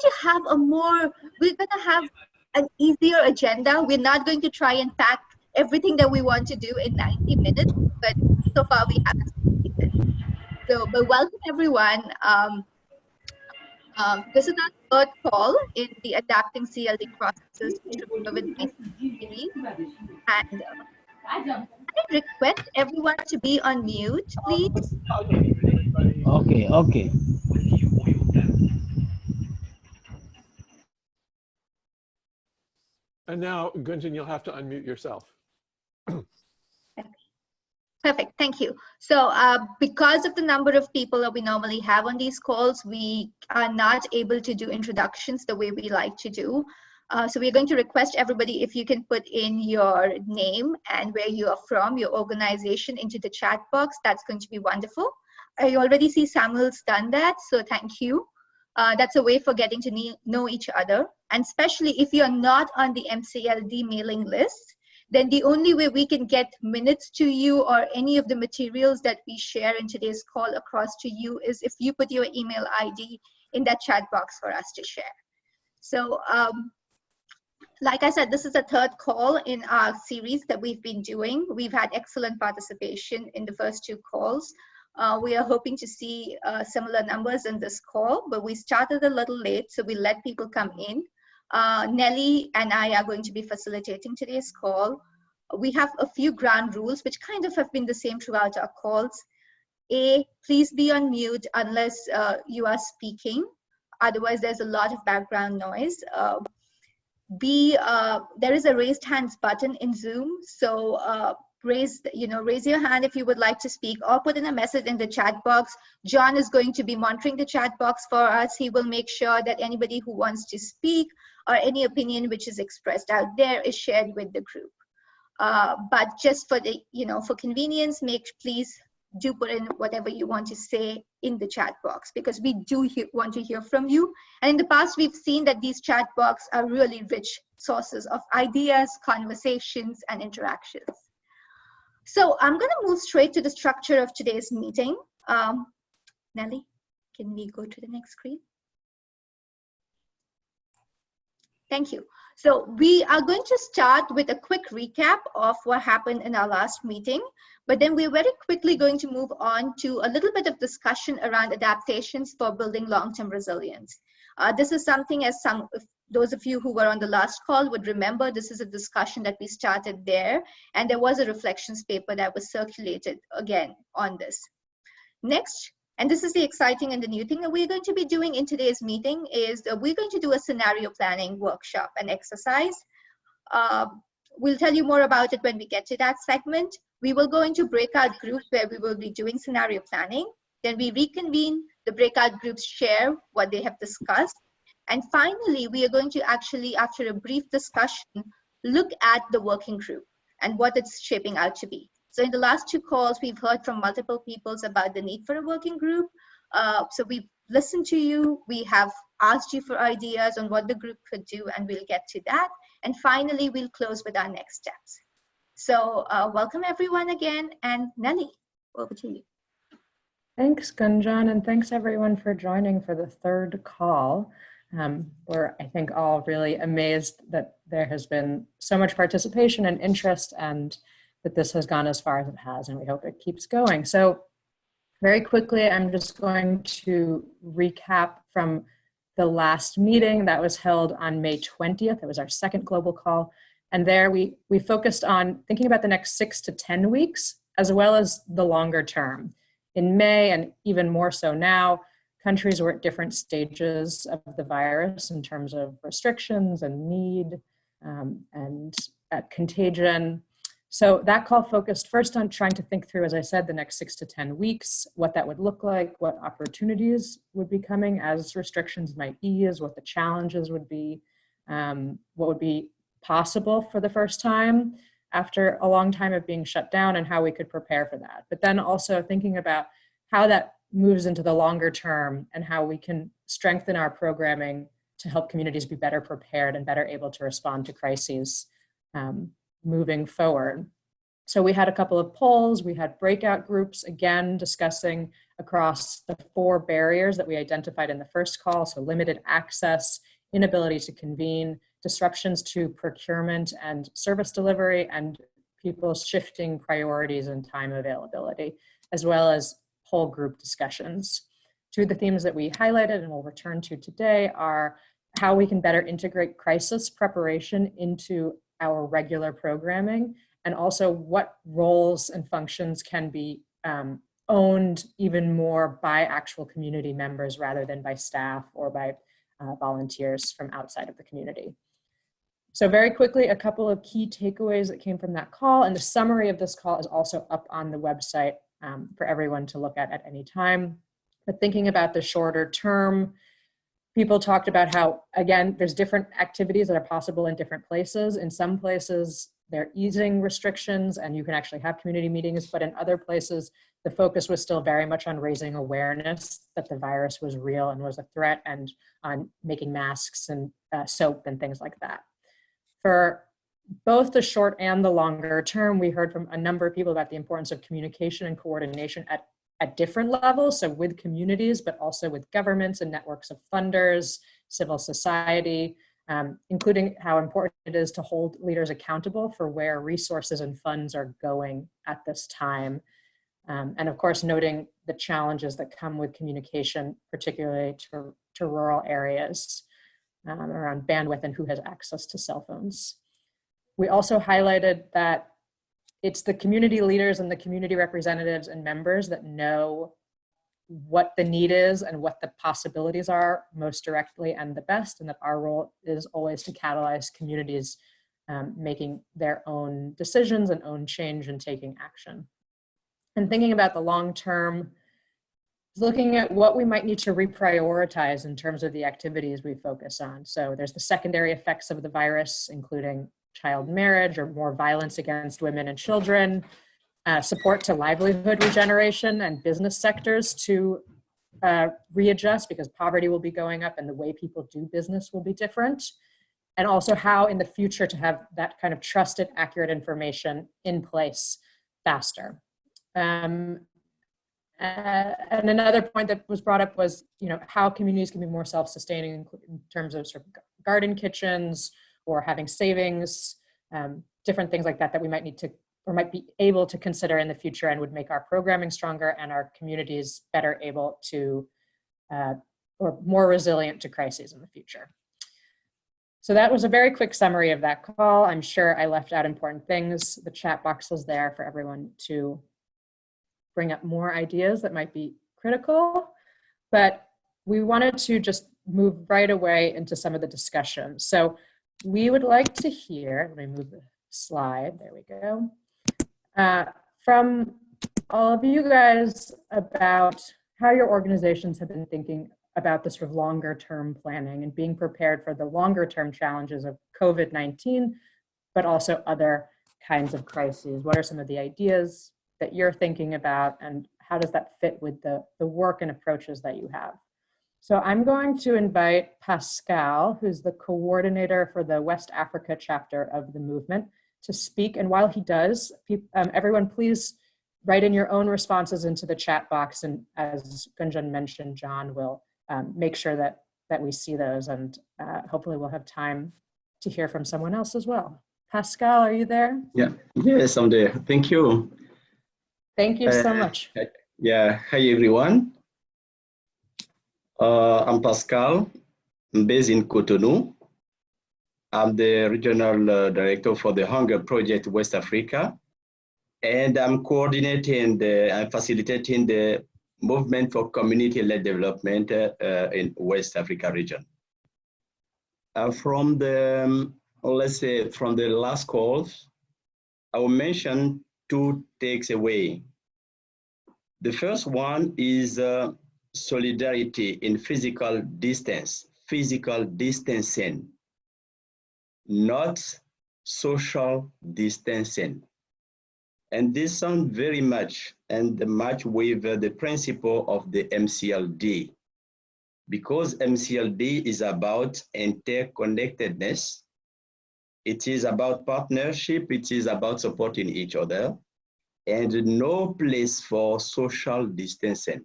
to have we're going to have an easier agenda. We're not going to try and pack everything that we want to do in 90 minutes, but so far we haven't succeeded. So, but welcome everyone. This is our third call in the Adapting CLD Processes to COVID-19 series. And I request everyone to be on mute, please. Okay. And now, Gunjan, you'll have to unmute yourself. Perfect, thank you. So because of the number of people that we normally have on these calls, we are not able to do introductions the way we like to do. So we're going to request everybody if you can put in your name and where you are from, your organization into the chat box. That's going to be wonderful. I already see Samuel's done that, so thank you. That's a way for getting to know each other. And especially if you're not on the MCLD mailing list, then the only way we can get minutes to you or any of the materials that we share in today's call across to you is if you put your email ID in that chat box for us to share. So like I said, this is the third call in our series that we've been doing. We've had excellent participation in the first two calls. We are hoping to see similar numbers in this call, but we started a little late, so we let people come in. Nelly and I are going to be facilitating today's call. We have a few ground rules which kind of have been the same throughout our calls. A, please be on mute unless you are speaking. Otherwise, there's a lot of background noise. B, there is a raised hands button in Zoom. So raise your hand if you would like to speak, or put in a message in the chat box. John is going to be monitoring the chat box for us. He will make sure that anybody who wants to speak or any opinion which is expressed out there is shared with the group. But just for the, for convenience, please do put in whatever you want to say in the chat box, because we do want to hear from you. And in the past, we've seen that these chat boxes are really rich sources of ideas, conversations, and interactions. So I'm going to move straight to the structure of today's meeting. Nelly, can we go to the next screen? Thank you. So we are going to start with a quick recap of what happened in our last meeting, but then we're very quickly going to move on to a little bit of discussion around adaptations for building long-term resilience. This is something, as those of you who were on the last call would remember, this is a discussion that we started there, and there was a reflections paper that was circulated again on this. Next, and this is the exciting and the new thing that we're going to be doing in today's meeting, is we're going to do a scenario planning workshop and exercise. We'll tell you more about it when we get to that segment. We will go into breakout groups where we will be doing scenario planning. Then we reconvene, the breakout groups share what they have discussed. And finally, we are going to actually, after a brief discussion, look at the working group and what it's shaping out to be. So in the last two calls, we've heard from multiple people about the need for a working group. So we've listened to you. We have asked you for ideas on what the group could do, and we'll get to that. And finally, we'll close with our next steps. So welcome everyone again, and Nelly, over to you. Thanks, Gunjan, and thanks everyone for joining for the third call. We're, I think, all really amazed that there has been so much participation and interest, and that this has gone as far as it has, and we hope it keeps going. So very quickly, I'm just going to recap from the last meeting that was held on May 20th. It was our second global call. And there we focused on thinking about the next 6 to 10 weeks, as well as the longer term. In May, and even more so now, countries were at different stages of the virus in terms of restrictions and need and at contagion. So that call focused first on trying to think through, as I said, the next 6 to 10 weeks, what that would look like, what opportunities would be coming as restrictions might ease, what the challenges would be, what would be possible for the first time after a long time of being shut down, and how we could prepare for that. But then also thinking about how that moves into the longer term and how we can strengthen our programming to help communities be better prepared and better able to respond to crises moving forward. So we had a couple of polls, we had breakout groups, again, discussing across the 4 barriers that we identified in the first call. So limited access, inability to convene, disruptions to procurement and service delivery, and people shifting priorities and time availability, as well as whole group discussions. 2 of the themes that we highlighted and we'll return to today are how we can better integrate crisis preparation into our regular programming, and also what roles and functions can be owned even more by actual community members rather than by staff or by volunteers from outside of the community. So very quickly, a couple of key takeaways that came from that call, and the summary of this call is also up on the website for everyone to look at any time. But thinking about the shorter term, people talked about how, again, there's different activities that are possible in different places. In some places, they're easing restrictions and you can actually have community meetings, but in other places, the focus was still very much on raising awareness that the virus was real and was a threat, and on making masks and soap and things like that. For both the short and the longer term, we heard from a number of people about the importance of communication and coordination at different levels, so with communities, but also with governments and networks of funders, civil society, including how important it is to hold leaders accountable for where resources and funds are going at this time. And of course, noting the challenges that come with communication, particularly to rural areas, around bandwidth and who has access to cell phones. We also highlighted that it's the community leaders and the community representatives and members that know what the need is and what the possibilities are most directly and the best, and that our role is always to catalyze communities making their own decisions and own change and taking action. And thinking about the long term, looking at what we might need to reprioritize in terms of the activities we focus on. So there's the secondary effects of the virus, including child marriage or more violence against women and children, support to livelihood regeneration and business sectors to readjust, because poverty will be going up and the way people do business will be different. And also how in the future to have that kind of trusted, accurate information in place faster. And another point that was brought up was, how communities can be more self-sustaining in terms of sort of garden kitchens or having savings, different things like that that we might need to or might be able to consider in the future, and would make our programming stronger and our communities better able to or more resilient to crises in the future. So that was a very quick summary of that call. I'm sure I left out important things. The chat box is there for everyone to bring up more ideas that might be critical, but we wanted to just move right away into some of the discussion. So we would like to hear, let me move the slide, there we go, from all of you guys about how your organizations have been thinking about the sort of longer term planning and being prepared for the longer term challenges of COVID-19, but also other kinds of crises. What are some of the ideas that you're thinking about, and how does that fit with the work and approaches that you have? So I'm going to invite Pascal, who's the coordinator for the West Africa chapter of the movement, to speak. And while he does, everyone please write in your own responses into the chat box. And as Gunjan mentioned, John will make sure that we see those, and hopefully we'll have time to hear from someone else as well. Pascal, are you there? Yeah, yes, I'm there. Thank you. Thank you so much. Yeah, hi everyone. I'm Pascal. I'm based in Cotonou. I'm the regional director for the Hunger Project West Africa, and I'm coordinating and facilitating the movement for community-led development in West Africa region. From the, let's say, from the last calls, I will mention 2 takes away. The first one is solidarity in physical distancing, not social distancing. And this sounds very much and match with the principle of the MCLD, because MCLD is about interconnectedness It is about partnership. It is about supporting each other, and no place for social distancing.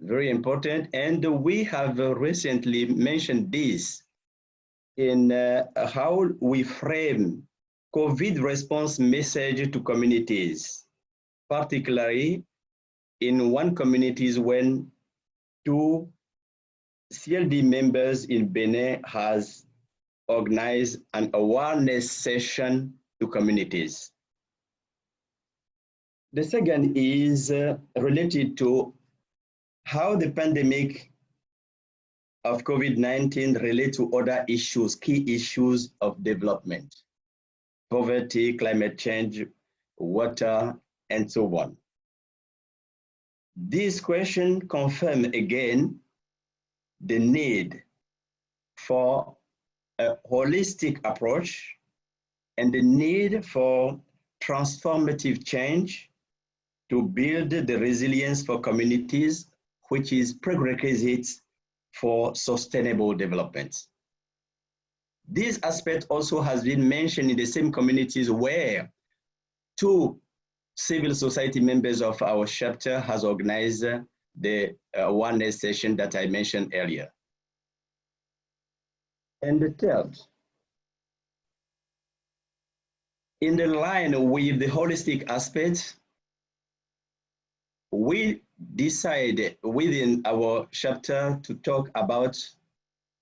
Very important. And we have recently mentioned this in how we frame COVID response message to communities, particularly in one communities when 2 CLD members in Benin has organized an awareness session to communities. The second is related to how the pandemic of COVID-19 relate to other issues, key issues of development, poverty, climate change, water, and so on. This question confirms again the need for a holistic approach and the need for transformative change to build the resilience for communities, which is prerequisite for sustainable development. This aspect also has been mentioned in the same communities where 2 civil society members of our chapter has organized the awareness session that I mentioned earlier. And the third, in the line with the holistic aspect, we decided within our chapter to talk about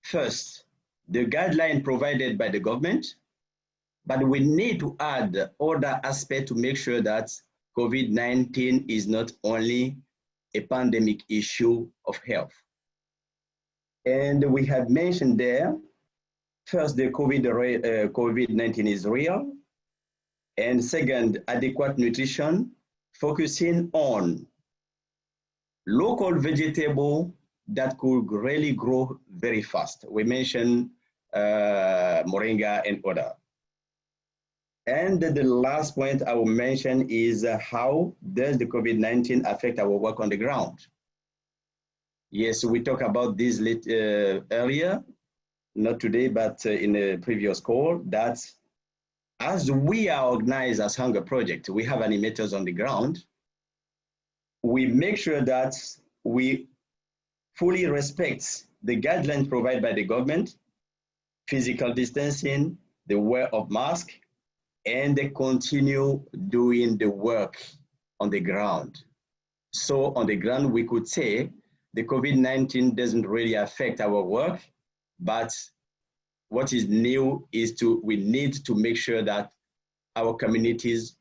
first, the guideline provided by the government, but we need to add other aspects to make sure that COVID-19 is not only a pandemic issue of health. And we have mentioned there, first, the COVID-19 is real, and second, adequate nutrition, focusing on local vegetable that could really grow very fast. We mentioned moringa and other. And the last point I will mention is how does the COVID-19 affect our work on the ground? Yes, we talked about this earlier, not today, but in a previous call, that as we are organized as Hunger Project, we have animators on the ground. We make sure that we fully respect the guidelines provided by the government, physical distancing, the wear of mask, and they continue doing the work on the ground. So on the ground, we could say the COVID-19 doesn't really affect our work, but what is new is we need to make sure that our communities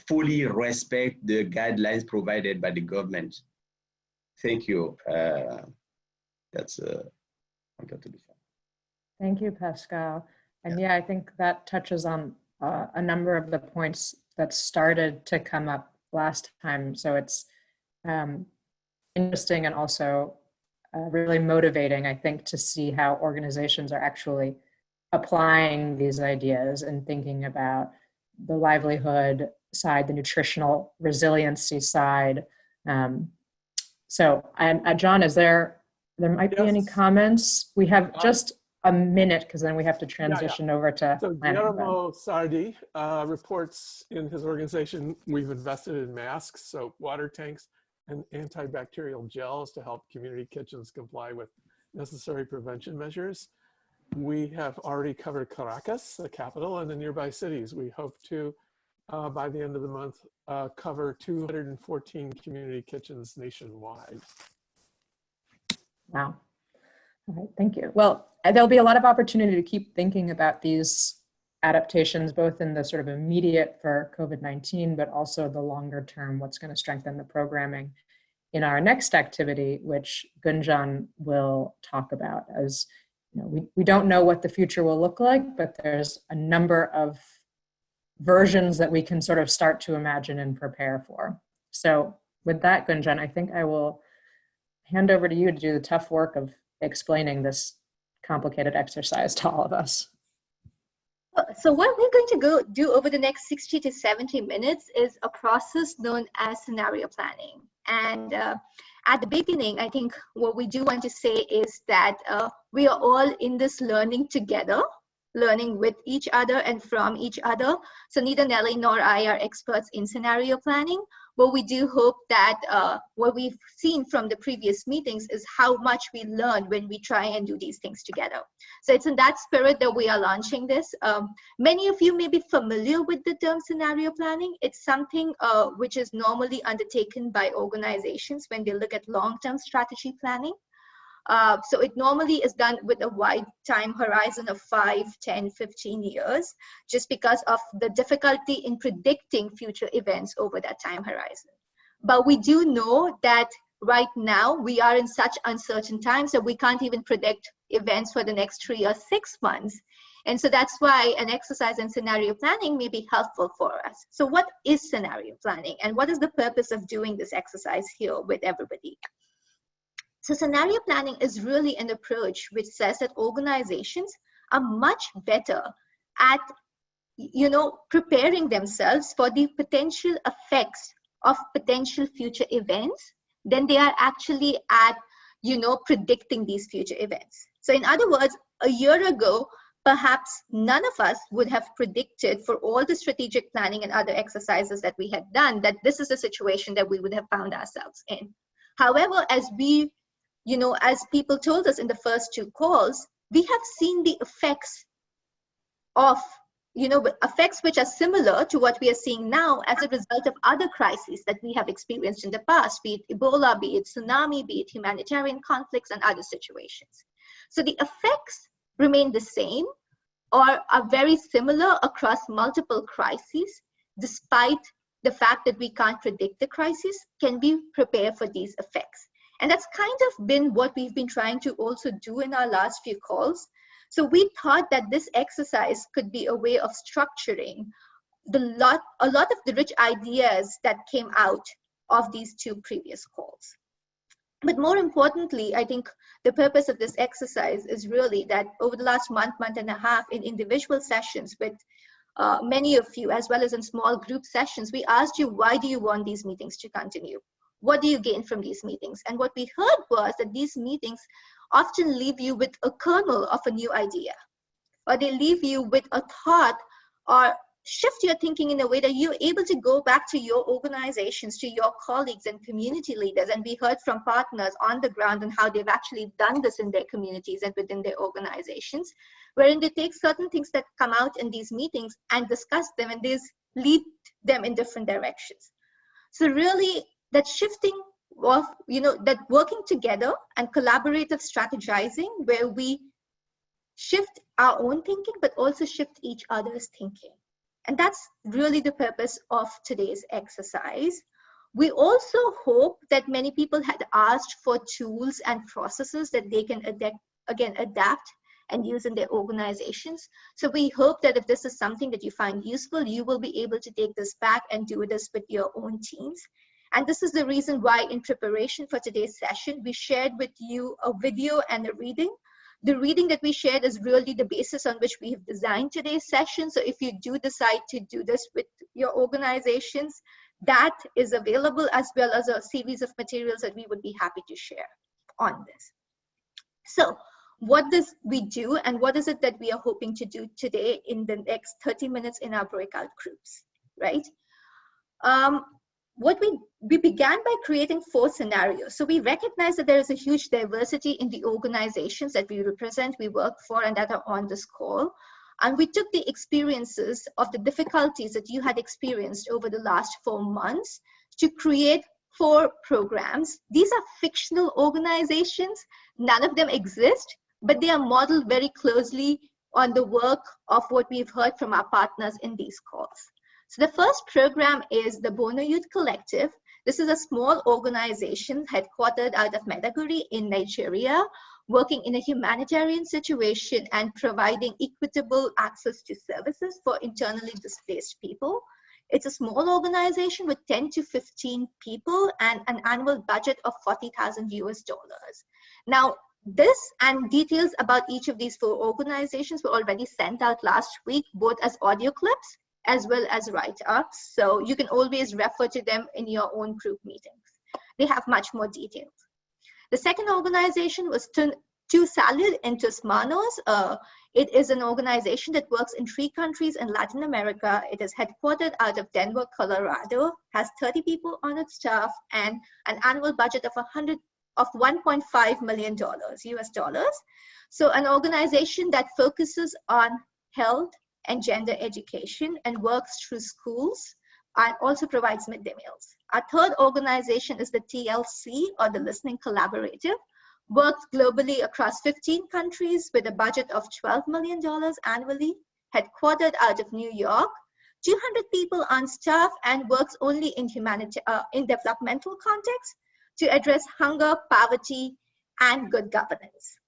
fully respect the guidelines provided by the government. Thank you. That's I got to be fair. Thank you, Pascal. And yeah, I think that touches on a number of the points that started to come up last time. So it's interesting and also really motivating, I think, to see how organizations are actually applying these ideas and thinking about the livelihood side, the nutritional resiliency side. So, John, is there might be any comments? We have just a minute because then we have to transition over to So Guillermo Sardi reports in his organization, we've invested in masks, soap, water tanks, and antibacterial gels to help community kitchens comply with necessary prevention measures. We have already covered Caracas, the capital, and the nearby cities. We hope to, by the end of the month, cover 214 community kitchens nationwide. Wow. All right, thank you. Well, there'll be a lot of opportunity to keep thinking about these adaptations, both in the sort of immediate for COVID-19, but also the longer term, what's going to strengthen the programming in our next activity, which Gunjan will talk about. As you know, we don't know what the future will look like, but there's a number of versions that we can sort of start to imagine and prepare for. So with that, Gunjan, I think I will hand over to you to do the tough work of explaining this complicated exercise to all of us. So what we're going to do over the next 60 to 70 minutes is a process known as scenario planning. And at the beginning, I think what we do want to say is that we are all in this learning together. learning with each other and from each other. So neither Nelly nor I are experts in scenario planning, but we do hope that what we've seen from the previous meetings is how much we learn when we try and do these things together. So it's in that spirit that we are launching this. Many of you may be familiar with the term scenario planning. It's something which is normally undertaken by organizations when they look at long-term strategy planning. So it normally is done with a wide time horizon of 5, 10, 15 years, just because of the difficulty in predicting future events over that time horizon. But we do know that right now we are in such uncertain times that we can't even predict events for the next 3 or 6 months. And so that's why an exercise in scenario planning may be helpful for us. So what is scenario planning, and what is the purpose of doing this exercise here with everybody? So scenario planning is really an approach which says that organizations are much better at, preparing themselves for the potential effects of potential future events than they are actually at, predicting these future events. So in other words, a year ago, perhaps none of us would have predicted, for all the strategic planning and other exercises that we had done, that this is the situation that we would have found ourselves in. However, as people told us in the first 2 calls, we have seen the effects of, effects which are similar to what we are seeing now as a result of other crises that we have experienced in the past, be it Ebola, be it tsunami, be it humanitarian conflicts and other situations. So the effects remain the same or are very similar across multiple crises, despite the fact that we can't predict the crisis. Can we prepare for these effects? And that's kind of been what we've been trying to also do in our last few calls. So we thought that this exercise could be a way of structuring a lot of the rich ideas that came out of these 2 previous calls. But more importantly, I think the purpose of this exercise is really that over the last month and a half, in individual sessions with many of you, as well as in small group sessions, we asked you, why do you want these meetings to continue? What do you gain from these meetings? And what we heard was that these meetings often leave you with a kernel of a new idea, or they leave you with a thought, or shift your thinking in a way that you're able to go back to your organizations, to your colleagues and community leaders. And we heard from partners on the ground on how they've actually done this in their communities and within their organizations, wherein they take certain things that come out in these meetings and discuss them, and they lead them in different directions. So really, that shifting of, that working together and collaborative strategizing, where we shift our own thinking, but also shift each other's thinking. And that's really the purpose of today's exercise. We also hope that many people had asked for tools and processes that they can adapt and use in their organizations. So we hope that if this is something that you find useful, you will be able to take this back and do this with your own teams. And this is the reason why, in preparation for today's session, we shared with you a video and a reading. The reading that we shared is really the basis on which we have designed today's session. So if you do decide to do this with your organizations, that is available, as well as a series of materials that we would be happy to share on this. So what does we do, and what is it that we are hoping to do today in the next 30 minutes in our breakout groups, right? We began by creating 4 scenarios. So we recognize that there is a huge diversity in the organizations that we represent, we work for, and that are on this call. And we took the experiences of the difficulties that you had experienced over the last 4 months to create 4 programs. These are fictional organizations. None of them exist, but they are modeled very closely on the work of what we've heard from our partners in these calls. So the first program is the Bono Youth Collective. This is a small organization headquartered out of Maiduguri in Nigeria, working in a humanitarian situation and providing equitable access to services for internally displaced people. It's a small organization with 10 to 15 people and an annual budget of $40,000 US. Now, this and details about each of these 4 organizations were already sent out last week, both as audio clips as well as write-ups. So you can always refer to them in your own group meetings. They have much more details. The second organization was To Salud Entre Manos, it is an organization that works in 3 countries in Latin America. It is headquartered out of Denver, Colorado, has 30 people on its staff, and an annual budget of $1.5 million US dollars. So an organization that focuses on health and gender education and works through schools and also provides midday meals. Our third organization is the TLC, or the Listening Collaborative, works globally across 15 countries with a budget of $12 million annually, headquartered out of New York, 200 people on staff, and works only in developmental context to address hunger, poverty, and good governance.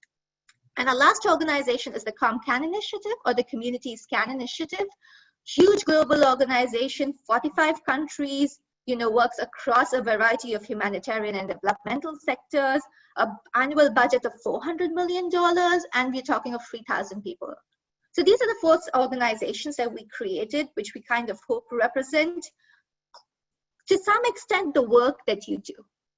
And our last organization is the ComCan Initiative, or the Community Scan Initiative. Huge global organization, 45 countries, works across a variety of humanitarian and developmental sectors, an annual budget of $400 million, and we're talking of 3,000 people. So these are the 4 organizations that we created, which we kind of hope represent, to some extent, the work that you do.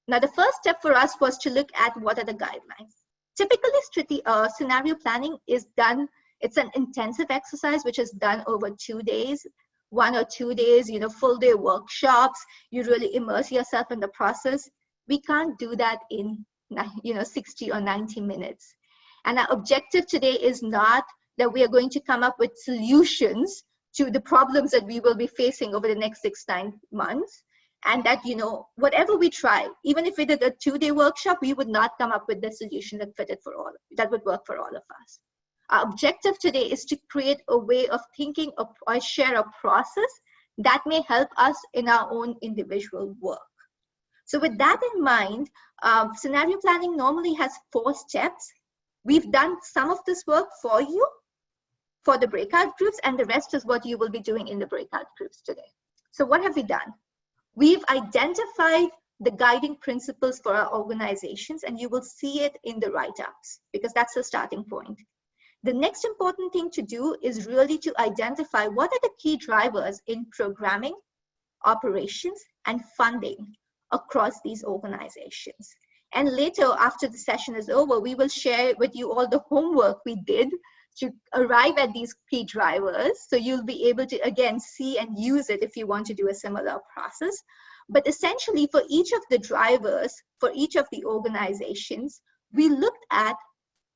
Now, the first step for us was to look at what are the guidelines. Typically, scenario planning is done, it's an intensive exercise which is done over 2 days, 1 or 2 days, full day workshops. You really immerse yourself in the process. We can't do that in 60 or 90 minutes. And our objective today is not that we are going to come up with solutions to the problems that we will be facing over the next 6-9 months. And that, whatever we try, even if we did a 2-day workshop, we would not come up with the solution that that would work for all of us. Our objective today is to create a way of thinking or share a process that may help us in our own individual work. So with that in mind, scenario planning normally has 4 steps. We've done some of this work for you for the breakout groups, and the rest is what you will be doing in the breakout groups today. So what have we done? We've identified the guiding principles for our organizations, and you will see it in the write-ups because that's the starting point. The next important thing to do is really to identify what are the key drivers in programming, operations, and funding across these organizations. And later, after the session is over, we will share with you all the homework we did to arrive at these key drivers. So you'll be able to, again, see and use it if you want to do a similar process. But essentially, for each of the drivers, for each of the organizations, we looked at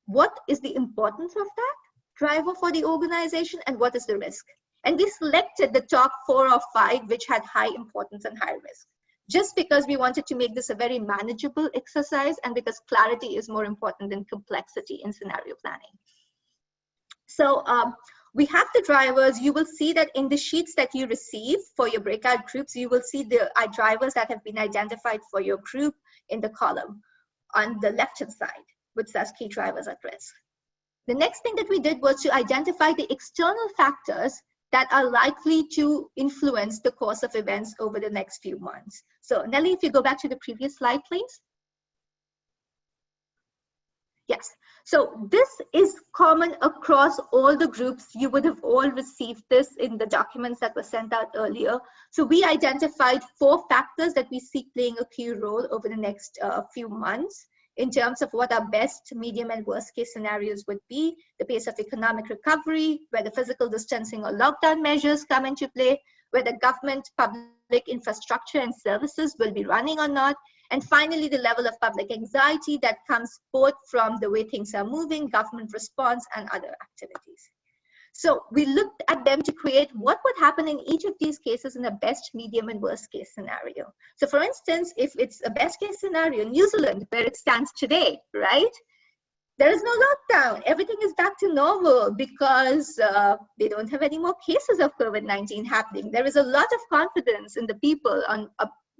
what is the importance of that driver for the organization and what is the risk. And we selected the top 4 or 5 which had high importance and high risk, just because we wanted to make this a very manageable exercise and because clarity is more important than complexity in scenario planning. So we have the drivers. You will see that in the sheets that you receive for your breakout groups, you will see the drivers that have been identified for your group in the column on the left-hand side, which says key drivers at risk. The next thing that we did was to identify the external factors that are likely to influence the course of events over the next few months. So Nelly, if you go back to the previous slide, please. Yes, so this is common across all the groups. You would have all received this in the documents that were sent out earlier. So we identified 4 factors that we see playing a key role over the next few months in terms of what our best, medium, and worst case scenarios would be: the pace of economic recovery, whether physical distancing or lockdown measures come into play, whether government, public infrastructure and services will be running or not, and finally, the level of public anxiety that comes both from the way things are moving, government response, and other activities. So we looked at them to create what would happen in each of these cases in a best, medium, and worst case scenario. So for instance, if it's a best case scenario, New Zealand, where it stands today, right? There is no lockdown. Everything is back to normal because they don't have any more cases of COVID-19 happening. There is a lot of confidence in the people on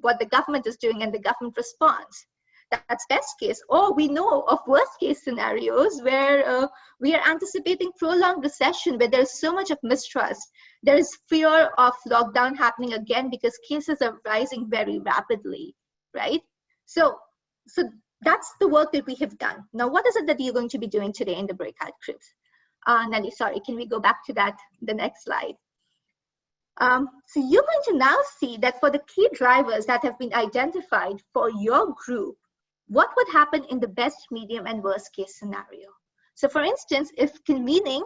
what the government is doing and the government response. That's best case. Or we know of worst case scenarios where we are anticipating prolonged recession, where there's so much of mistrust. There is fear of lockdown happening again because cases are rising very rapidly, right? So that's the work that we have done. Now, what is it that you're going to be doing today in the breakout groups? Nelly, sorry, can we go back to that, the next slide? So you're going to now see that for the key drivers that have been identified for your group, what would happen in the best, medium, and worst case scenario. So for instance, if convening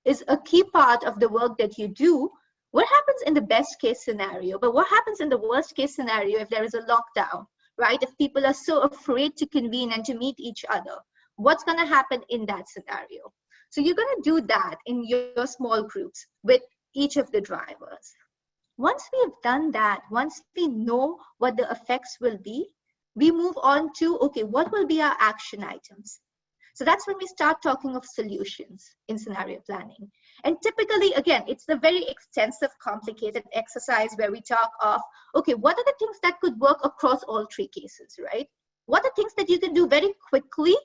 is a key part of the work that you do, what happens in the best case scenario? But what happens in the worst case scenario if there is a lockdown, right? If people are so afraid to convene and to meet each other, what's going to happen in that scenario? So you're going to do that in your small groups with each of the drivers. Once we have done that, once we know what the effects will be, we move on to, okay, what will be our action items? So that's when we start talking of solutions in scenario planning. And typically, again, it's a very extensive, complicated exercise where we talk of, okay, what are the things that could work across all three cases, right? What are things that you can do very quickly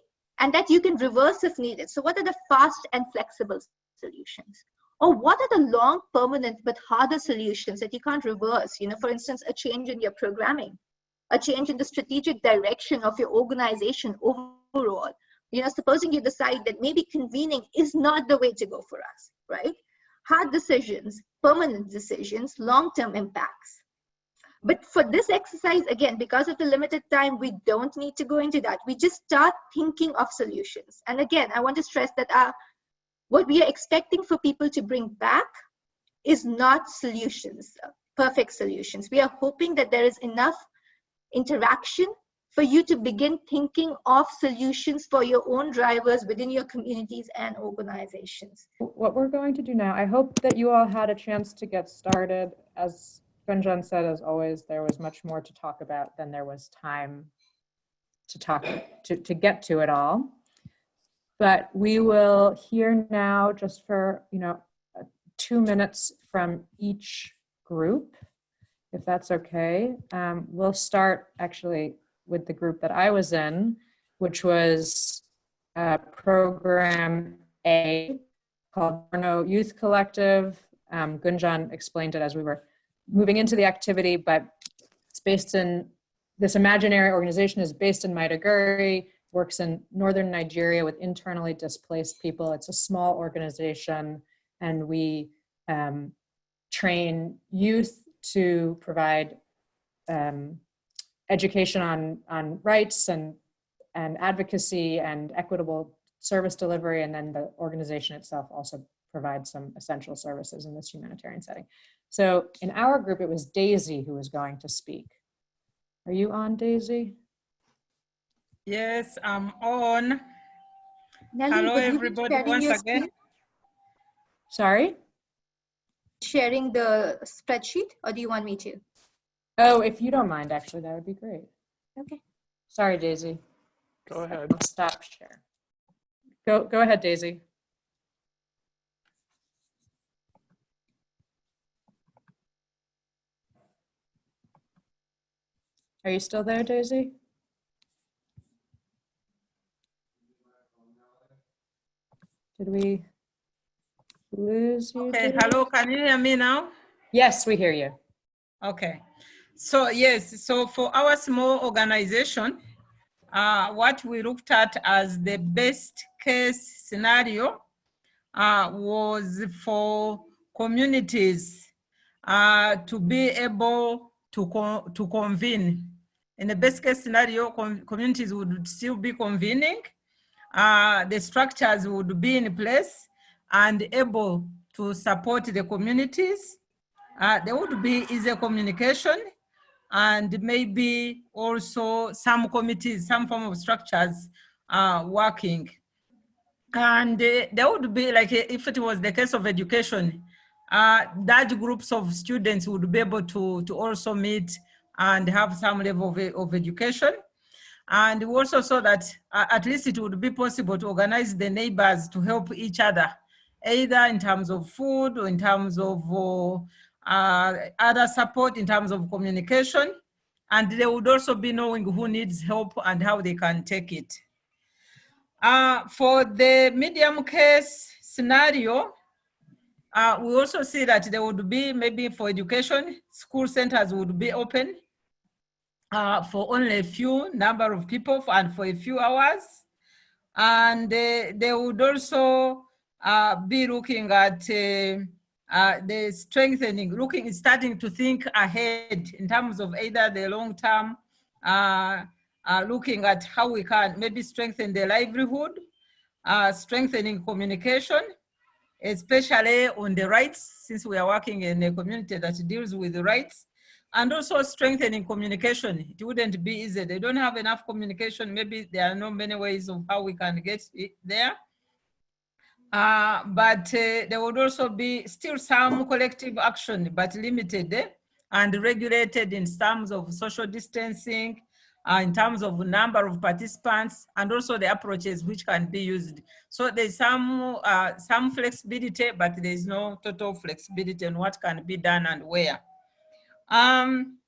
and that you can reverse if needed? So what are the fast and flexible solutions? Or what are the long, permanent, but harder solutions that you can't reverse? You know, for instance, a change in your programming, a change in the strategic direction of your organization overall. You know, supposing you decide that maybe convening is not the way to go for us, right? Hard decisions, permanent decisions, long-term impacts. But for this exercise, again, because of the limited time, we don't need to go into that. We just start thinking of solutions. And again, I want to stress that what we are expecting for people to bring back is not solutions, perfect solutions. We are hoping that there is enough interaction for you to begin thinking of solutions for your own drivers within your communities and organizations. What we're going to do now, I hope that you all had a chance to get started. As Gunjan said, as always, there was much more to talk about than there was time to get to it all. But we will hear now, just for 2 minutes from each group, if that's okay. We'll start actually with the group that I was in, which was Program A, called Borno Youth Collective. Gunjan explained it as we were moving into the activity, but it's based in, this imaginary organization is based in Maiduguri, works in northern Nigeria with internally displaced people. It's a small organization, and we train youth to provide education on rights and advocacy and equitable service delivery. And then the organization itself also provides some essential services in this humanitarian setting. So in our group, it was Daisy who was going to speak. Are you on, Daisy? Yes, I'm on. Nelly, Hello, would you be everybody, sharing once your again. screen? Sorry? Sharing the spreadsheet, or do you want me to? Oh, if you don't mind, actually, that would be great. Okay. Sorry, Daisy. Go ahead. I'll stop share. Go ahead, Daisy. Are you still there, Daisy? Did we lose you? Okay, Daisy? hello, can you hear me now? Yes, we hear you. Okay, so yes, so for our small organization, what we looked at as the best case scenario was for communities to be able to convene. In the best case scenario, communities would still be convening, the structures would be in place and able to support the communities. There would be easier communication, and maybe also some committees, some form of structures working. And there would be, like, if it was the case of education, large groups of students would be able to also meet and have some level of education. And we also saw that at least it would be possible to organize the neighbors to help each other, either in terms of food or in terms of other support in terms of communication. And they would also be knowing who needs help and how they can take it. For the medium case scenario, we also see that there would be, maybe for education, school centers would be open for only a few number of people and for a few hours. And they would also be looking at the strengthening, starting to think ahead in terms of either the long-term looking at how we can maybe strengthen the livelihood, strengthening communication, especially on the rights, since we are working in a community that deals with the rights, and also strengthening communication. It wouldn't be easy. They don't have enough communication. Maybe there are not many ways of how we can get it there. But there would also be still some collective action, but limited and regulated in terms of social distancing, in terms of number of participants, and also the approaches which can be used. So there's some flexibility, but there's no total flexibility on what can be done and where. And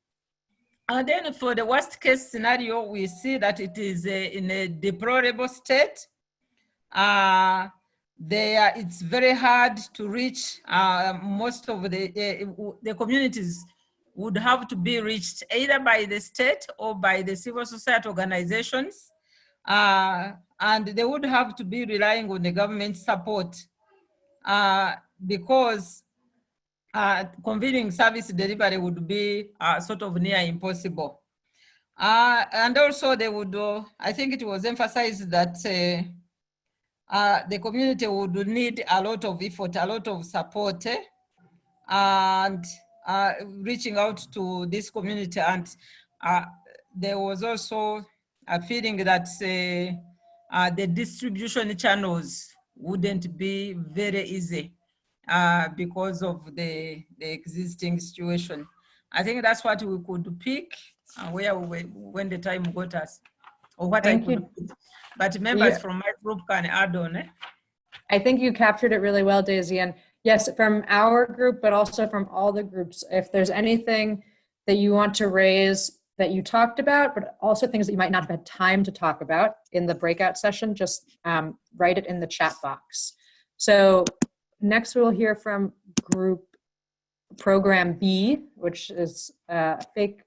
then for the worst case scenario, we see that it is in a deplorable state. It's very hard to reach. Most of the communities would have to be reached either by the state or by the civil society organizations. And they would have to be relying on the government support because convening service delivery would be sort of near impossible. And also they would, I think it was emphasized that the community would need a lot of effort, a lot of support, and reaching out to this community. And there was also a feeling that the distribution channels wouldn't be very easy because of the existing situation. I think that's what we could pick where we, when the time got us, or what I could pick. But members from my group can add on. I think you captured it really well, Daisy. And yes, from our group, but also from all the groups, if there's anything that you want to raise that you talked about, but also things that you might not have had time to talk about in the breakout session, just write it in the chat box. So next we'll hear from group program B, which is a fake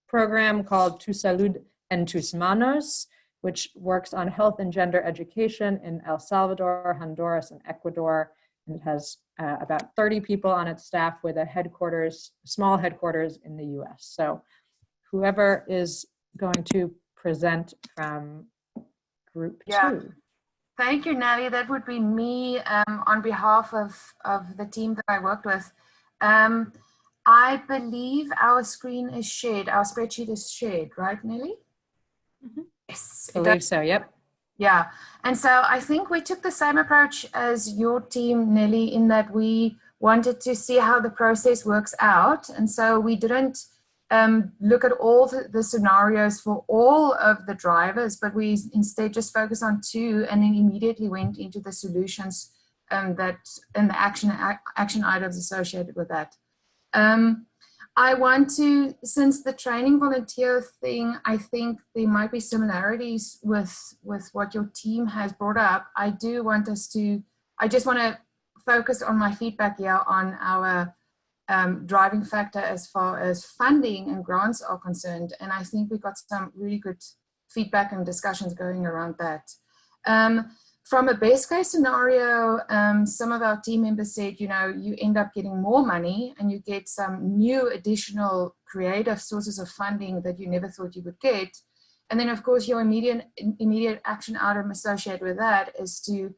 program called Tu Salud en Tus Manos, which works on health and gender education in El Salvador, Honduras, and Ecuador. And it has about 30 people on its staff with a headquarters, small headquarters in the US. So whoever is going to present from group two. Thank you, Nelly. That would be me on behalf of the team that I worked with. I believe our screen is shared, our spreadsheet is shared, right, Nelly? Mm-hmm. Yes. I believe so, yep. Yeah, and so I think we took the same approach as your team, Nelly, in that we wanted to see how the process works out. And so we didn't look at all the scenarios for all of the drivers, but we instead just focused on two and then immediately went into the solutions that and the action items associated with that. I want to, since the training volunteer thing, I think there might be similarities with what your team has brought up. I just want to focus on my feedback here on our driving factor as far as funding and grants are concerned. And I think we got some really good feedback and discussions going around that. From a best case scenario, some of our team members said, you know, you end up getting more money and you get some new additional creative sources of funding that you never thought you would get. And then of course your immediate action item associated with that is to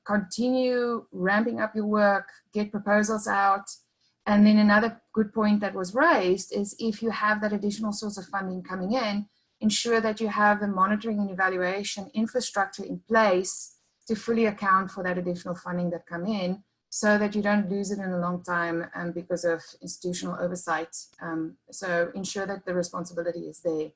continue ramping up your work, get proposals out. And then another good point that was raised is if you have that additional source of funding coming in, ensure that you have the monitoring and evaluation infrastructure in place to fully account for that additional funding that come in so that you don't lose it in a long time because of institutional oversight. So ensure that the responsibility is there.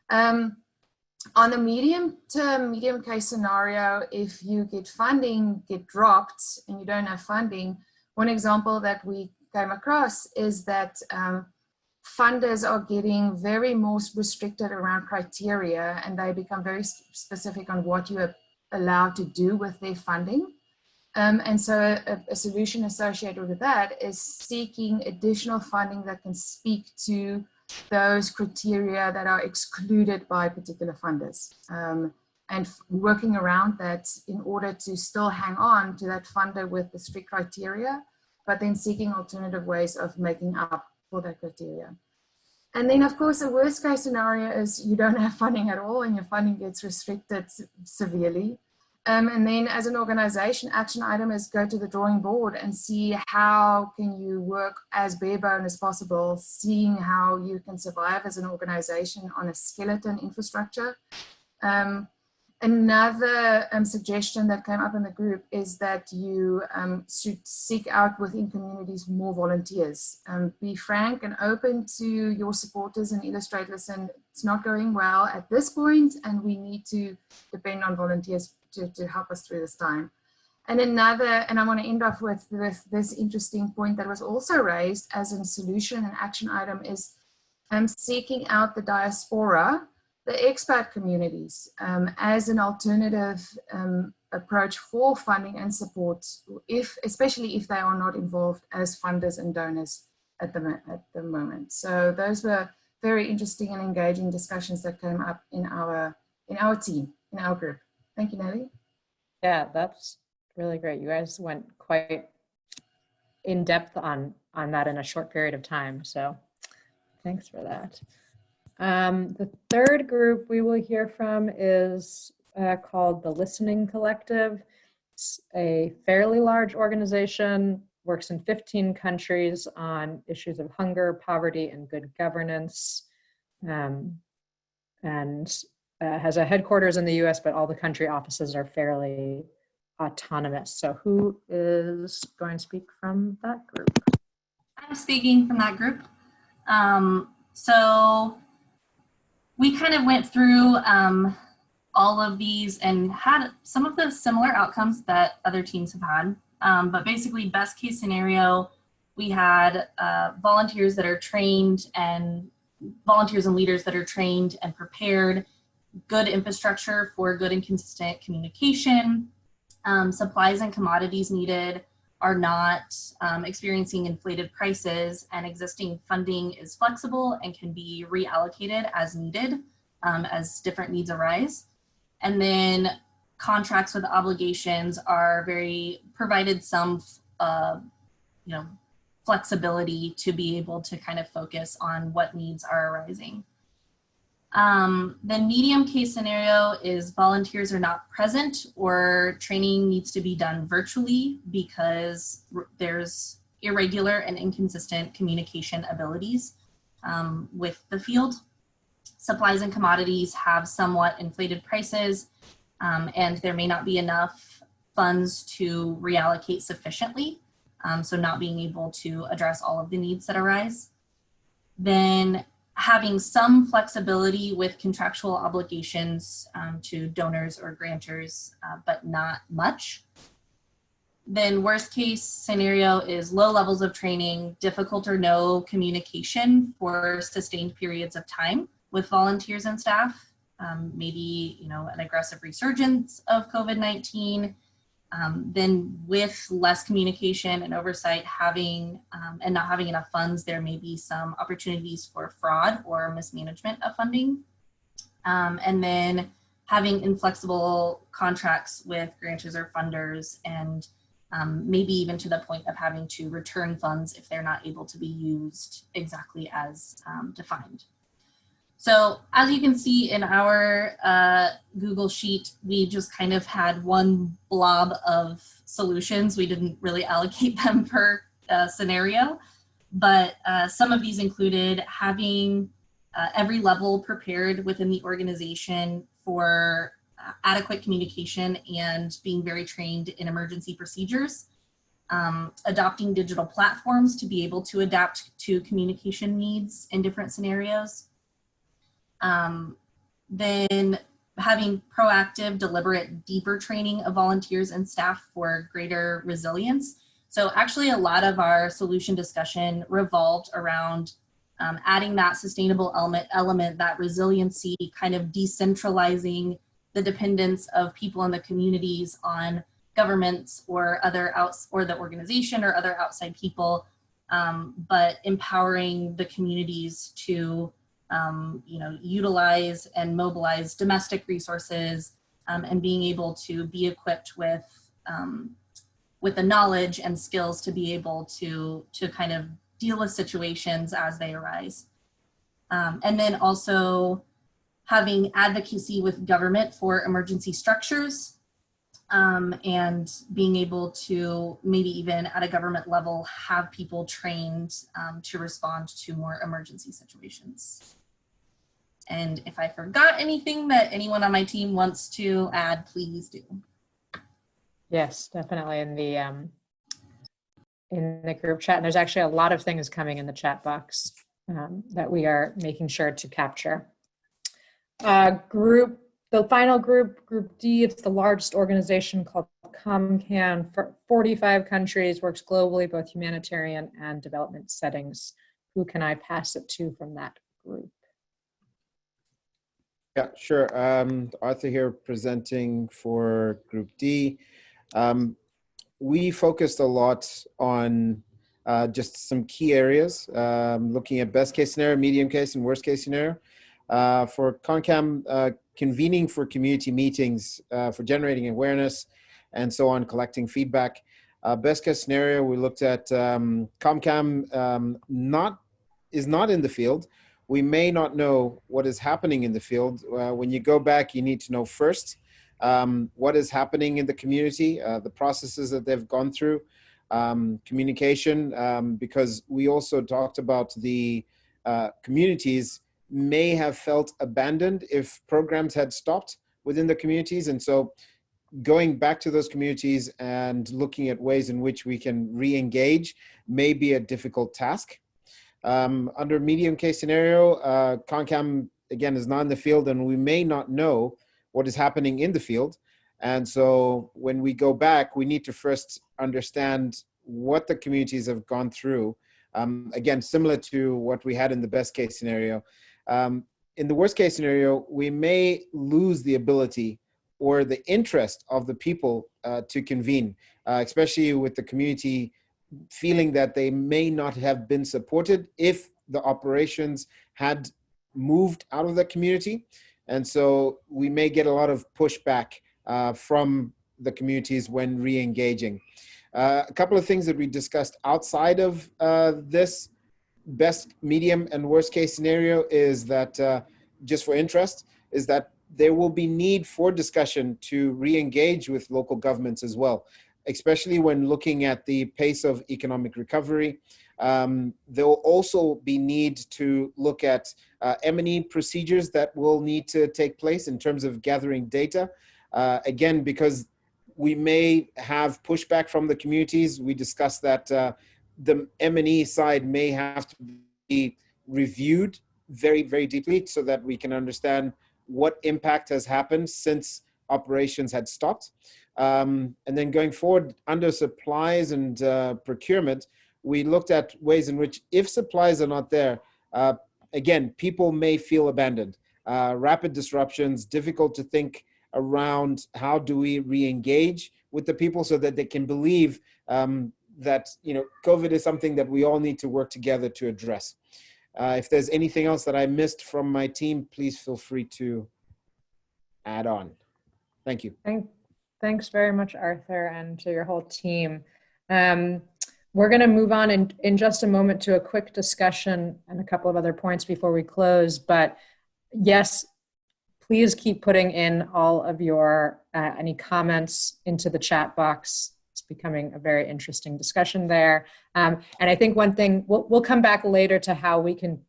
On the medium case scenario, if you get funding, get dropped and you don't have funding, one example that we came across is that funders are getting very more restricted around criteria and they become very specific on what you are allowed to do with their funding. And so a solution associated with that is seeking additional funding that can speak to those criteria that are excluded by particular funders. And working around that in order to still hang on to that funder with the strict criteria, but then seeking alternative ways of making up for that criteria. And then, of course, the worst case scenario is you don't have funding at all and your funding gets restricted severely. And then as an organization, action item is go to the drawing board and see how can you work as bare bone as possible, seeing how you can survive as an organization on a skeleton infrastructure. Another suggestion that came up in the group is that you should seek out within communities more volunteers. Be frank and open to your supporters and illustrate, listen, it's not going well at this point and we need to depend on volunteers to help us through this time. And another, and I want to end off with this interesting point that was also raised as a solution and action item is seeking out the diaspora, the expat communities as an alternative approach for funding and support, especially if they are not involved as funders and donors at the moment. So those were very interesting and engaging discussions that came up in our team, in our group. Thank you, Nelly. Yeah, that's really great. You guys went quite in depth on that in a short period of time. So thanks for that. The third group we will hear from is called the Listening Collective. It's a fairly large organization, works in 15 countries on issues of hunger, poverty, and good governance, and has a headquarters in the US, but all the country offices are fairly autonomous. So who is going to speak from that group? I'm speaking from that group. So we kind of went through all of these and had some of the similar outcomes that other teams have had. But basically, best case scenario, we had volunteers that are trained and volunteers and leaders that are trained and prepared, good infrastructure for good and consistent communication, supplies and commodities needed are not experiencing inflated prices, and existing funding is flexible and can be reallocated as needed as different needs arise. And then contracts with obligations are provided some flexibility to be able to kind of focus on what needs are arising. The medium case scenario is volunteers are not present or training needs to be done virtually because there's irregular and inconsistent communication abilities with the field. Supplies and commodities have somewhat inflated prices and there may not be enough funds to reallocate sufficiently, so not being able to address all of the needs that arise. Then having some flexibility with contractual obligations to donors or grantors, but not much. Then worst case scenario is low levels of training, difficult or no communication for sustained periods of time with volunteers and staff, maybe an aggressive resurgence of COVID-19, then with less communication and oversight and not having enough funds, there may be some opportunities for fraud or mismanagement of funding. And then having inflexible contracts with grantors or funders, and maybe even to the point of having to return funds if they're not able to be used exactly as defined. So as you can see in our Google Sheet, we just kind of had one blob of solutions. We didn't really allocate them per scenario, but some of these included having every level prepared within the organization for adequate communication and being very trained in emergency procedures, adopting digital platforms to be able to adapt to communication needs in different scenarios. Then having proactive, deliberate, deeper training of volunteers and staff for greater resilience. So actually a lot of our solution discussion revolved around adding that sustainable element, that resiliency, kind of decentralizing the dependence of people in the communities on governments or or the organization or other outside people, but empowering the communities to utilize and mobilize domestic resources and being able to be equipped with the knowledge and skills to be able to kind of deal with situations as they arise. And then also having advocacy with government for emergency structures, and being able to maybe even at a government level have people trained to respond to more emergency situations. And if I forgot anything that anyone on my team wants to add, please do. Yes, definitely in the group chat. And there's actually a lot of things coming in the chat box that we are making sure to capture. The final group, Group D, it's the largest organization called COMCAN, for 45 countries, works globally, both humanitarian and development settings. Who can I pass it to from that group? Yeah, sure. Arthur here presenting for Group D. We focused a lot on just some key areas, looking at best case scenario, medium case, and worst case scenario. For CONCAM, convening for community meetings, for generating awareness, and so on, collecting feedback. Best case scenario, we looked at CONCAM is not in the field. We may not know what is happening in the field. When you go back, you need to know first what is happening in the community, the processes that they've gone through, communication, because we also talked about the communities may have felt abandoned if programs had stopped within the communities. And so going back to those communities and looking at ways in which we can re-engage may be a difficult task. Under medium case scenario, CONCAM, again, is not in the field, and we may not know what is happening in the field. And so when we go back, we need to first understand what the communities have gone through. Again, similar to what we had in the best case scenario. In the worst case scenario, we may lose the ability or the interest of the people to convene, especially with the community feeling that they may not have been supported if the operations had moved out of the community. And so we may get a lot of pushback from the communities when re-engaging. A couple of things that we discussed outside of this best, medium, and worst case scenario is that, just for interest, is that there will be need for discussion to re-engage with local governments as well, especially when looking at the pace of economic recovery. There will also be need to look at M&E procedures that will need to take place in terms of gathering data. Again, because we may have pushback from the communities. We discussed that the M&E side may have to be reviewed very, very deeply so that we can understand what impact has happened since operations had stopped. And then going forward, under supplies and procurement, we looked at ways in which if supplies are not there, again, people may feel abandoned. Rapid disruptions, difficult to think around how do we re-engage with the people so that they can believe that COVID is something that we all need to work together to address. If there's anything else that I missed from my team, please feel free to add on. Thank you. Thanks very much, Arthur, and to your whole team. We're going to move on in just a moment to a quick discussion and a couple of other points before we close. But yes, please keep putting in all of your any comments into the chat box. It's becoming a very interesting discussion there. And I think one thing, we'll come back later to how we can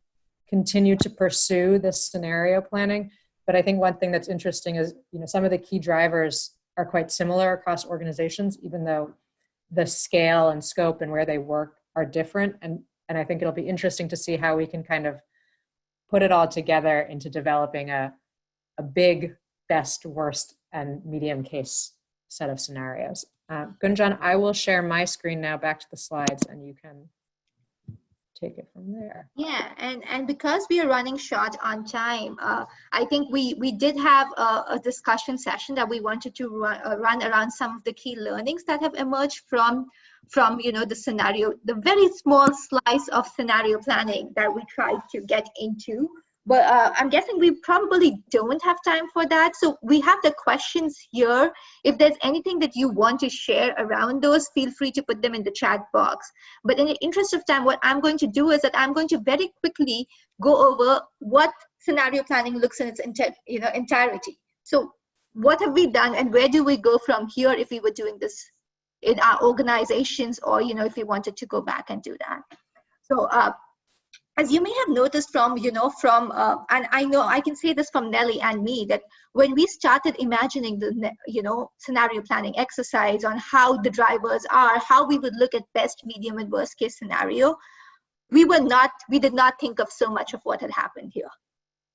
continue to pursue this scenario planning. But I think one thing that's interesting is, some of the key drivers are quite similar across organizations, even though the scale and scope and where they work are different. And I think it'll be interesting to see how we can kind of put it all together into developing a big, best, worst, and medium case set of scenarios. Gunjan, I will share my screen now back to the slides and you can take it from there. Yeah, and because we are running short on time, I think we did have a discussion session that we wanted to run around some of the key learnings that have emerged from the scenario, the very small slice of scenario planning that we tried to get into But I'm guessing we probably don't have time for that. So we have the questions here. If there's anything that you want to share around those, feel free to put them in the chat box. But in the interest of time, what I'm going to do is that I'm going to very quickly go over what scenario planning looks in its entirety. So what have we done and where do we go from here if we were doing this in our organizations, or if we wanted to go back and do that. So as you may have noticed from, and I know I can say this from Nelly and me, that when we started imagining the, scenario planning exercise on how the drivers are, how we would look at best, medium, and worst case scenario, we did not think of so much of what had happened here,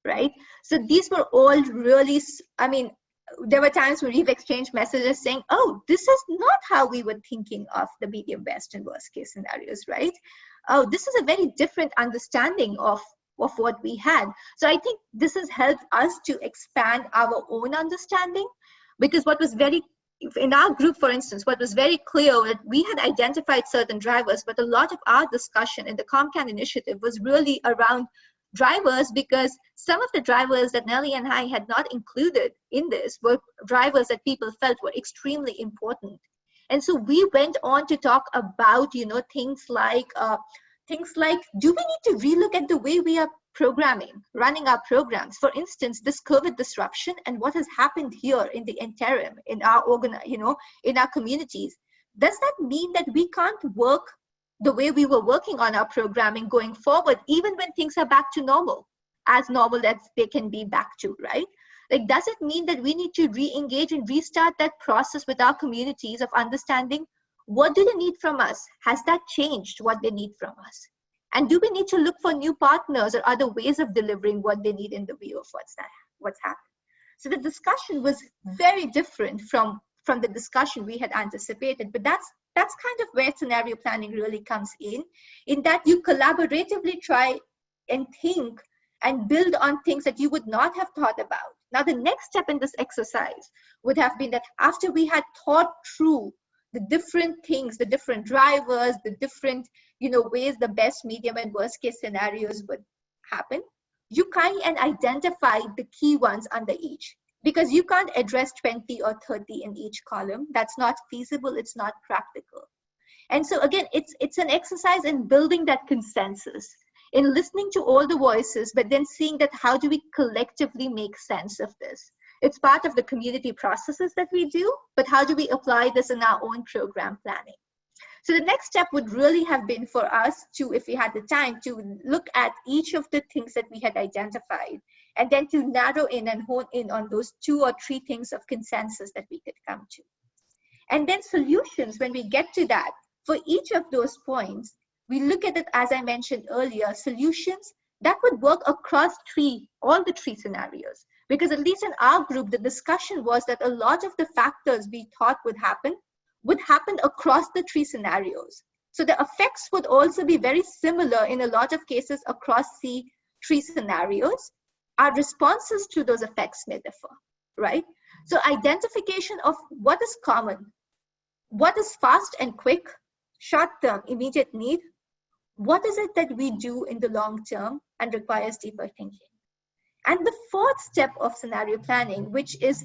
right? So these were all really, there were times where we've exchanged messages saying, oh, this is not how we were thinking of the medium, best, and worst case scenarios, right? Oh, this is a very different understanding of what we had. So I think this has helped us to expand our own understanding, because what was in our group, for instance, what was very clear that we had identified certain drivers, but a lot of our discussion in the ComCan initiative was really around drivers, because some of the drivers that Nelly and I had not included in this were drivers that people felt were extremely important. And so we went on to talk about, things like, do we need to relook at the way we are running our programs? For instance, this COVID disruption and what has happened here in the interim in our in our communities. Does that mean that we can't work the way we were working on our programming going forward, even when things are back to normal, as normal as they can be back to, right? Like, does it mean that we need to re-engage and restart that process with our communities of understanding what do they need from us? Has that changed what they need from us? And do we need to look for new partners or other ways of delivering what they need in the view of what's happened? So the discussion was very different from the discussion we had anticipated, but that's kind of where scenario planning really comes in that you collaboratively try and think and build on things that you would not have thought about. Now, the next step in this exercise would have been that after we had thought through the different things, the different drivers, the different, ways the best, medium, and worst case scenarios would happen, you kind and identify the key ones under each, because you can't address 20 or 30 in each column. That's not feasible. It's not practical. And so again, it's an exercise in building that consensus, in listening to all the voices, but then seeing that how do we collectively make sense of this? It's part of the community processes that we do, but how do we apply this in our own program planning? So the next step would really have been for us to, if we had the time, to look at each of the things that we had identified, and then to narrow in and hone in on those 2 or 3 things of consensus that we could come to. And then solutions, when we get to that, for each of those points, we look at it, as I mentioned earlier, solutions that would work across all the 3 scenarios. Because at least in our group, the discussion was that a lot of the factors we thought would happen across the 3 scenarios. So the effects would also be very similar in a lot of cases across the 3 scenarios. Our responses to those effects may differ, right? So identification of what is common, what is fast and quick, short-term, immediate need, what is it that we do in the long term and requires deeper thinking. And the 4th step of scenario planning, which is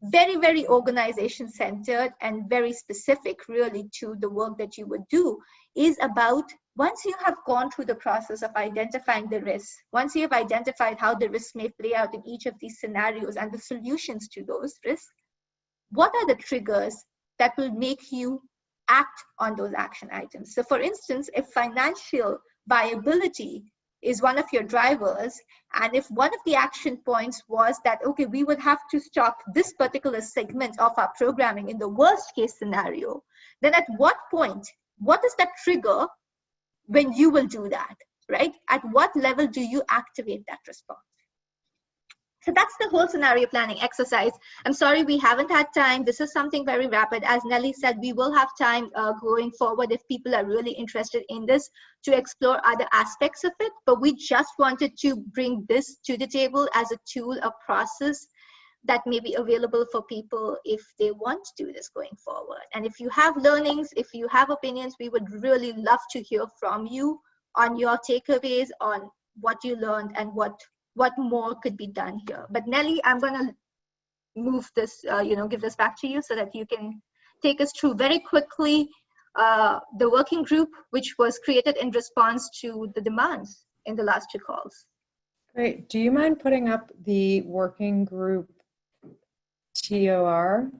very, very organization-centered and very specific really to the work that you would do, is about once you have gone through the process of identifying the risks, once you have identified how the risks may play out in each of these scenarios and the solutions to those risks, what are the triggers that will make you act on those action items? So for instance, if financial viability is one of your drivers, and if one of the action points was that, okay, we would have to stop this particular segment of our programming in the worst case scenario, then at what point, what is that trigger when you will do that, right? At what level do you activate that response? So that's the whole scenario planning exercise. I'm sorry we haven't had time. This is something very rapid. As Nelly said, we will have time going forward if people are really interested in this to explore other aspects of it. But we just wanted to bring this to the table as a tool, a process that may be available for people if they want to do this going forward. And if you have learnings, if you have opinions, we would really love to hear from you on your takeaways, on what you learned and what what more could be done here. But Nelly, I'm going to move this, give this back to you so that you can take us through very quickly the working group, which was created in response to the demands in the last two calls. Great. Do you mind putting up the working group TOR?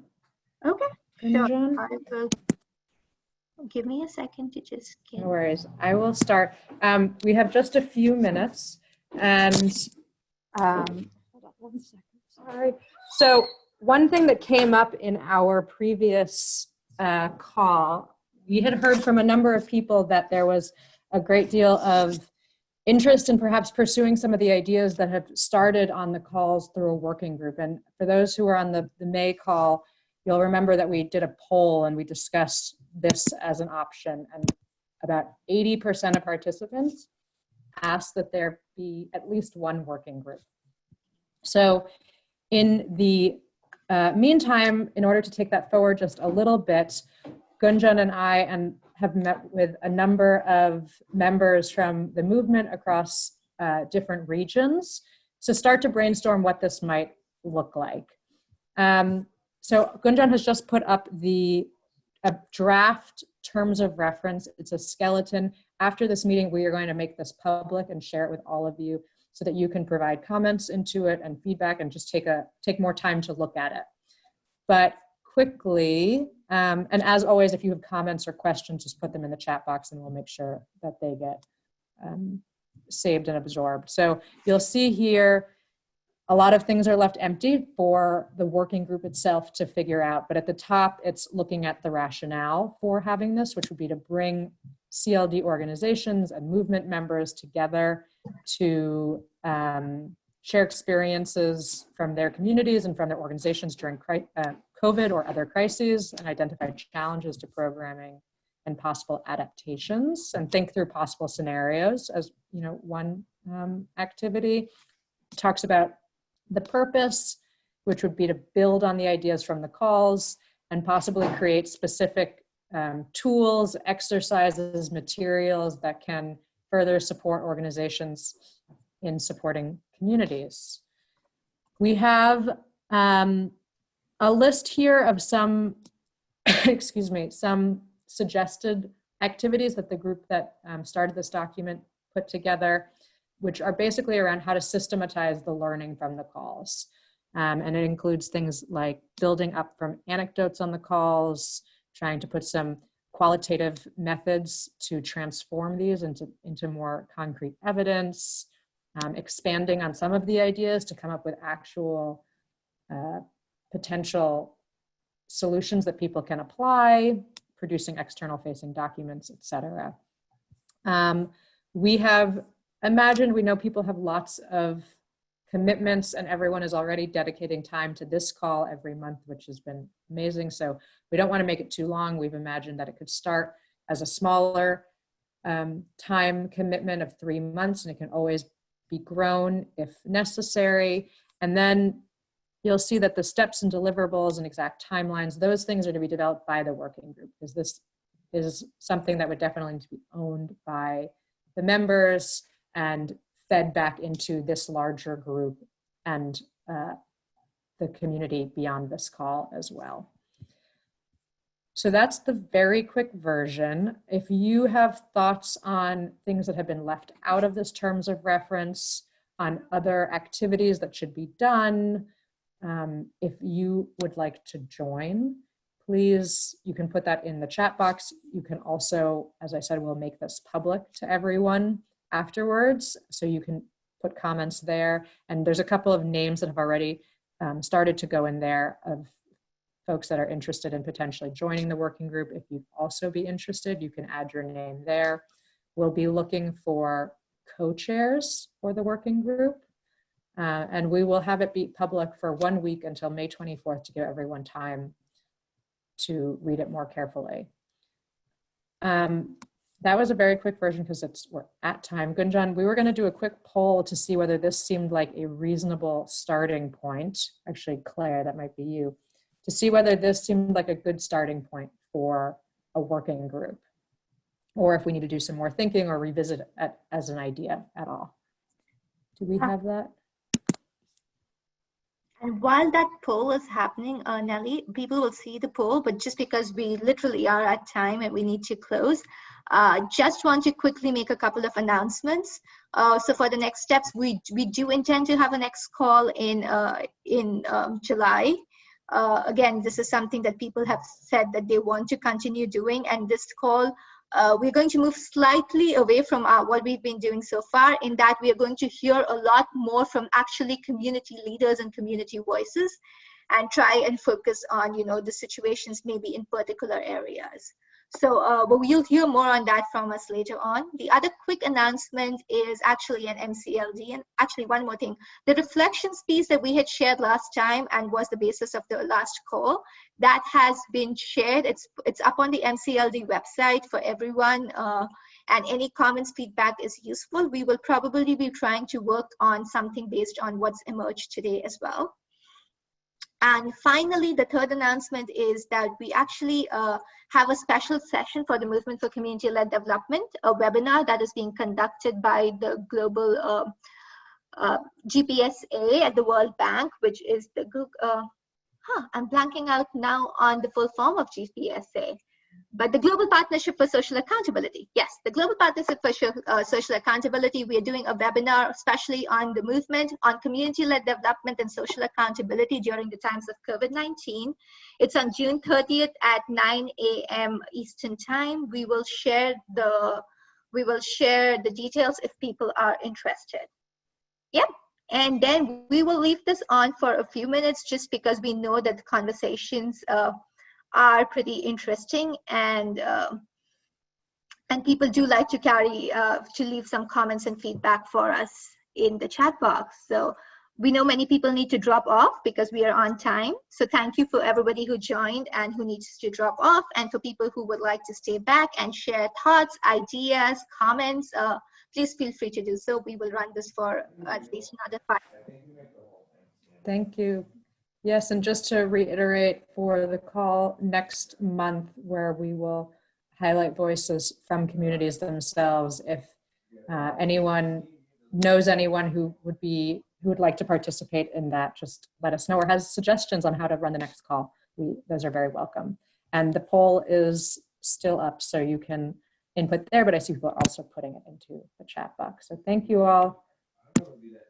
Okay. Gunjan? I will, give me a second to just get. No worries. I will start. We have just a few minutes, and hold on 1 second. Sorry. So one thing that came up in our previous call, we had heard from a number of people that there was a great deal of interest in perhaps pursuing some of the ideas that have started on the calls through a working group. And for those who were on the May call, you'll remember that we did a poll and we discussed this as an option. And about 80% of participants asked that there be at least one working group. So in the meantime, in order to take that forward just a little bit, Gunjan and I have met with a number of members from the movement across different regions to start to brainstorm what this might look like. So Gunjan has just put up a draft terms of reference. It's a skeleton. After this meeting, we are going to make this public and share it with all of you so that you can provide comments into it and feedback and just take more time to look at it. But quickly, and as always, if you have comments or questions, just put them in the chat box and we'll make sure that they get saved and absorbed. So you'll see here, a lot of things are left empty for the working group itself to figure out, but at the top, it's looking at the rationale for having this, which would be to bring CLD organizations and movement members together to share experiences from their communities and from their organizations during COVID or other crises, and identify challenges to programming and possible adaptations, and think through possible scenarios as one activity. It talks about the purpose, which would be to build on the ideas from the calls and possibly create specific tools, exercises, materials that can further support organizations in supporting communities. We have a list here of some, some suggested activities that the group that started this document put together, which are basically around how to systematize the learning from the calls. And it includes things like building up from anecdotes on the calls, trying to put some qualitative methods to transform these into more concrete evidence, expanding on some of the ideas to come up with actual potential solutions that people can apply, producing external facing documents, etc. We have imagined, we know people have lots of commitments and everyone is already dedicating time to this call every month, which has been amazing. So we don't want to make it too long. We've imagined that it could start as a smaller time commitment of 3 months, and it can always be grown if necessary. And then you'll see that the steps and deliverables and exact timelines, those things are to be developed by the working group, because this is something that would definitely need to be owned by the members and fed back into this larger group and the community beyond this call as well. So that's the very quick version. If you have thoughts on things that have been left out of this terms of reference, on other activities that should be done, if you would like to join, please, you can put that in the chat box. You can also, as I said, we'll make this public to everyone afterwards, so you can put comments there. And there's a couple of names that have already started to go in there of folks that are interested in potentially joining the working group. If you'd also be interested, you can add your name there. We'll be looking for co-chairs for the working group. And we will have it be public for 1 week until May 24th to give everyone time to read it more carefully. That was a very quick version because we're at time. Gunjan, we were going to do a quick poll to see whether this seemed like a reasonable starting point. Actually, Claire, that might be you. To see whether this seemed like a good starting point for a working group, or if we need to do some more thinking or revisit it as an idea at all. Do we have that? And while that poll is happening, Nelly, people will see the poll, but just because we literally are at time and we need to close, just want to quickly make a couple of announcements. So for the next steps, we do intend to have a next call in July. Again, this is something that people have said that they want to continue doing, and this call, we're going to move slightly away from what we've been doing so far, in that we are going to hear a lot more from actually community leaders and community voices, and try and focus on, you know, the situations maybe in particular areas. So, but you'll hear more on that from us later on. The other quick announcement is actually an MCLD, and actually one more thing. The reflections piece that we had shared last time and was the basis of the last call, that has been shared. It's up on the MCLD website for everyone, and any comments, feedback is useful. We will probably be trying to work on something based on what's emerged today as well. And finally, the third announcement is that we actually have a special session for the Movement for Community-Led Development, a webinar that is being conducted by the Global GPSA at the World Bank, which is the I'm blanking out now on the full form of GPSA. But the Global Partnership for Social Accountability. Yes, the Global Partnership for Social Accountability. We are doing a webinar, especially on the movement, on community-led development and social accountability during the times of COVID-19. It's on June 30th at 9 a.m. Eastern Time. We will share the details if people are interested. Yep. And then we will leave this on for a few minutes, just because we know that the conversations are pretty interesting, and people do like to leave some comments and feedback for us in the chat box. So we know many people need to drop off because we are on time. So thank you for everybody who joined and who needs to drop off, and for people who would like to stay back and share thoughts, ideas, comments, please feel free to do so. We will run this for at least another 5 minutes. Thank you. Yes, and just to reiterate for the call next month, where we will highlight voices from communities themselves, if anyone knows anyone who would like to participate in that, just let us know, or has suggestions on how to run the next call. Those are very welcome. And the poll is still up, so you can input there, but I see people are also putting it into the chat box. So thank you all.